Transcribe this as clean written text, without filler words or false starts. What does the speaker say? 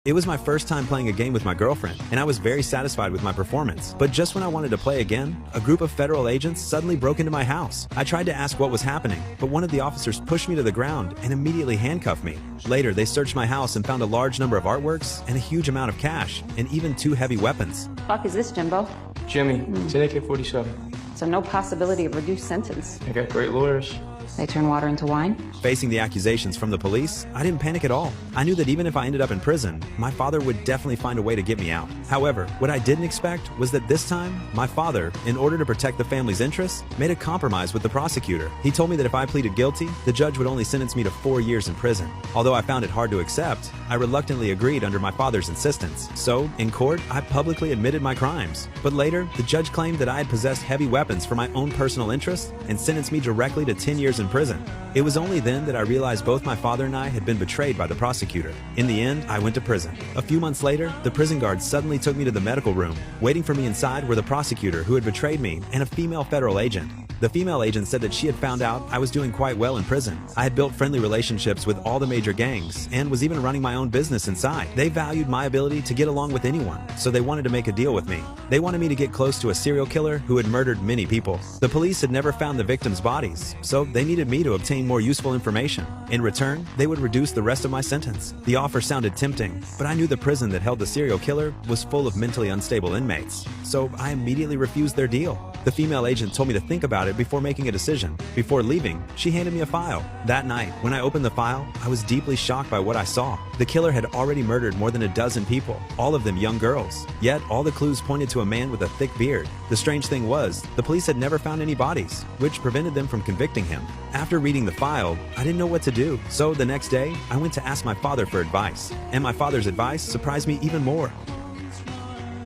It was my first time playing a game with my girlfriend, and I was very satisfied with my performance. But just when I wanted to play again, a group of federal agents suddenly broke into my house. I tried to ask what was happening, but one of the officers pushed me to the ground and immediately handcuffed me. Later, they searched my house and found a large number of artworks and a huge amount of cash, and even 2 heavy weapons. Fuck is this, Jimbo? Jimmy, it's an AK-47. So no possibility of reduced sentence. I got great lawyers. They turn water into wine? Facing the accusations from the police, I didn't panic at all. I knew that even if I ended up in prison, my father would definitely find a way to get me out. However, what I didn't expect was that this time, my father, in order to protect the family's interests, made a compromise with the prosecutor. He told me that if I pleaded guilty, the judge would only sentence me to 4 years in prison. Although I found it hard to accept, I reluctantly agreed under my father's insistence. So, in court, I publicly admitted my crimes. But later, the judge claimed that I had possessed heavy weapons for my own personal interests and sentenced me directly to 10 years in prison. It was only then that I realized both my father and I had been betrayed by the prosecutor. In the end, I went to prison. A few months later, the prison guards suddenly took me to the medical room. Waiting for me inside were the prosecutor who had betrayed me and a female federal agent. The female agent said that she had found out I was doing quite well in prison. I had built friendly relationships with all the major gangs and was even running my own business inside. They valued my ability to get along with anyone, so they wanted to make a deal with me. They wanted me to get close to a serial killer who had murdered many people. The police had never found the victims' bodies, so they needed me to obtain more useful information. In return, they would reduce the rest of my sentence. The offer sounded tempting, but I knew the prison that held the serial killer was full of mentally unstable inmates, so I immediately refused their deal. The female agent told me to think about it before making a decision. Before leaving, she handed me a file. That night, when I opened the file, I was deeply shocked by what I saw. The killer had already murdered more than a dozen people, all of them young girls. Yet, all the clues pointed to a man with a thick beard. The strange thing was, the police had never found any bodies, which prevented them from convicting him. After reading the file, I didn't know what to do. So the next day, I went to ask my father for advice. And my father's advice surprised me even more.